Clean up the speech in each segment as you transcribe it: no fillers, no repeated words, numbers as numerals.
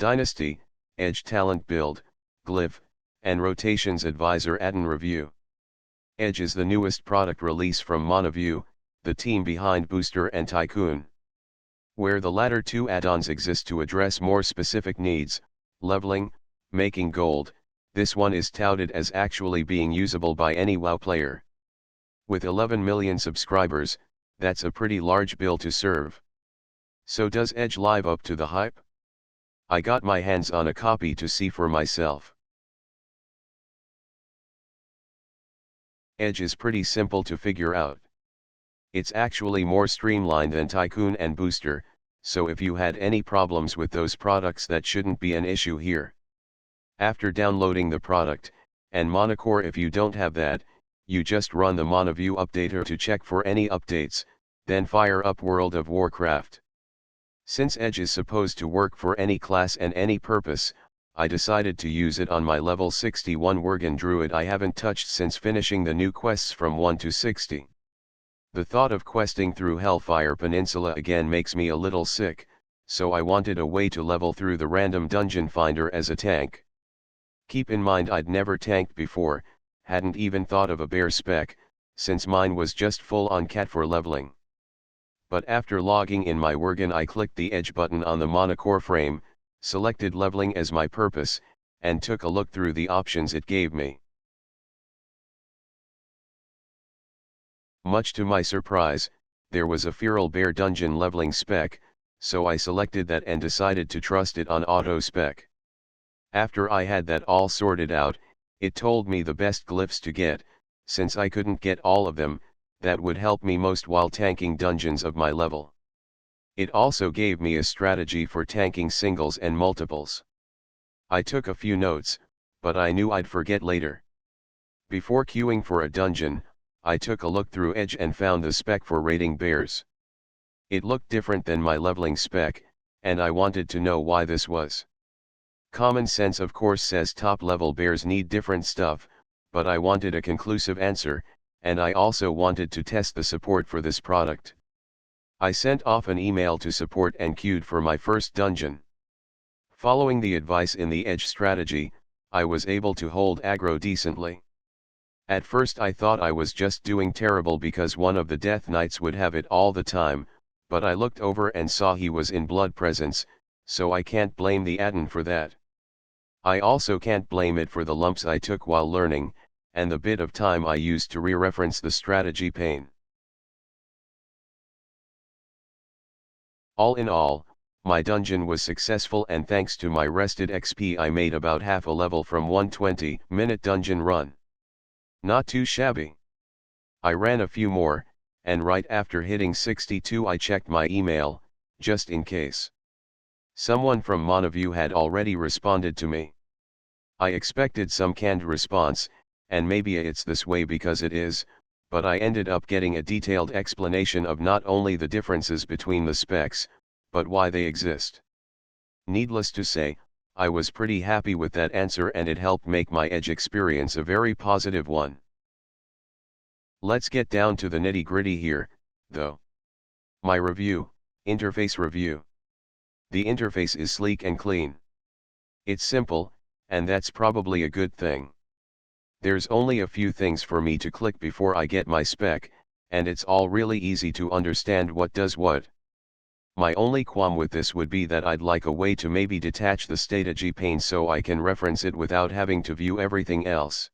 Dynasty, Edge Talent Build, Glyph, and Rotations Advisor Addon Review. Edge is the newest product release from Manacore, the team behind Booster and Tycoon. Where the latter two add-ons exist to address more specific needs, leveling, making gold, this one is touted as actually being usable by any WoW player. With 11 million subscribers, that's a pretty large bill to serve. So does Edge live up to the hype? I got my hands on a copy to see for myself. Edge is pretty simple to figure out. It's actually more streamlined than Tycoon and Booster, so if you had any problems with those products, that shouldn't be an issue here. After downloading the product, and Manacore, if you don't have that, you just run the ManaView updater to check for any updates, then fire up World of Warcraft. Since Edge is supposed to work for any class and any purpose, I decided to use it on my level 61 Worgen Druid I haven't touched since finishing the new quests from 1 to 60. The thought of questing through Hellfire Peninsula again makes me a little sick, so I wanted a way to level through the random dungeon finder as a tank. Keep in mind I'd never tanked before, hadn't even thought of a bear spec, since mine was just full on cat for leveling. But after logging in my Worgen, I clicked the Edge button on the Manacore frame, selected leveling as my purpose, and took a look through the options it gave me. Much to my surprise, there was a feral bear dungeon leveling spec, so I selected that and decided to trust it on auto-spec. After I had that all sorted out, it told me the best glyphs to get, since I couldn't get all of them, that would help me most while tanking dungeons of my level. It also gave me a strategy for tanking singles and multiples. I took a few notes, but I knew I'd forget later. Before queuing for a dungeon, I took a look through Edge and found the spec for raiding bears. It looked different than my leveling spec, and I wanted to know why this was. Common sense of course says top level bears need different stuff, but I wanted a conclusive answer, and I also wanted to test the support for this product. I sent off an email to support and queued for my first dungeon. Following the advice in the Edge strategy, I was able to hold aggro decently. At first I thought I was just doing terrible because one of the Death Knights would have it all the time, but I looked over and saw he was in blood presence, so I can't blame the Addon for that. I also can't blame it for the lumps I took while learning, and the bit of time I used to re-reference the strategy pane. All in all, my dungeon was successful, and thanks to my rested XP I made about half a level from 120-minute dungeon run. Not too shabby. I ran a few more, and right after hitting 62 I checked my email, just in case. Someone from Manacore had already responded to me. I expected some canned response, and maybe it's this way because it is, but I ended up getting a detailed explanation of not only the differences between the specs, but why they exist. Needless to say, I was pretty happy with that answer, and it helped make my Edge experience a very positive one. Let's get down to the nitty-gritty here, though. My review, interface review. The interface is sleek and clean. It's simple, and that's probably a good thing. There's only a few things for me to click before I get my spec, and it's all really easy to understand what does what. My only qualm with this would be that I'd like a way to maybe detach the strategy pane so I can reference it without having to view everything else.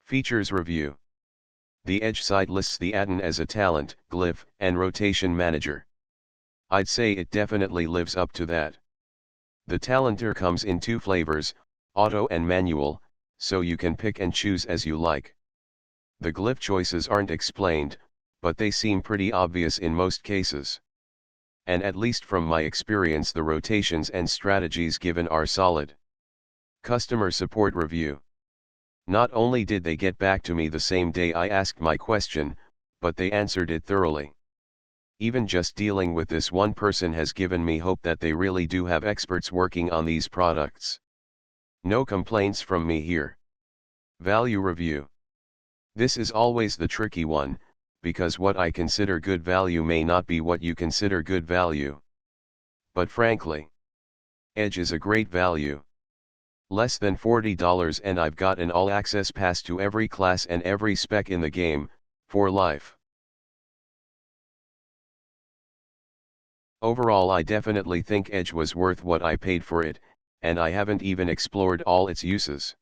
Features review. The Edge site lists the Addon as a talent, glyph, and rotation manager. I'd say it definitely lives up to that. The talenter comes in two flavors, auto and manual, so you can pick and choose as you like. The glyph choices aren't explained, but they seem pretty obvious in most cases. And at least from my experience, the rotations and strategies given are solid. Customer support review. Not only did they get back to me the same day I asked my question, but they answered it thoroughly. Even just dealing with this one person has given me hope that they really do have experts working on these products. No complaints from me here. Value review. This is always the tricky one, because what I consider good value may not be what you consider good value. but frankly, Edge is a great value. Less than $40 and I've got an all-access pass to every class and every spec in the game, for life. Overall, I definitely think Edge was worth what I paid for it, and I haven't even explored all its uses.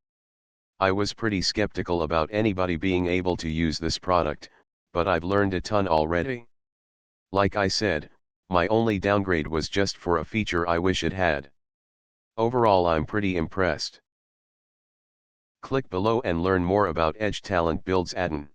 I was pretty skeptical about anybody being able to use this product, but I've learned a ton already. Like I said, my only downgrade was just for a feature I wish it had. Overall, I'm pretty impressed. Click below and learn more about Edge Talent Builds Addon.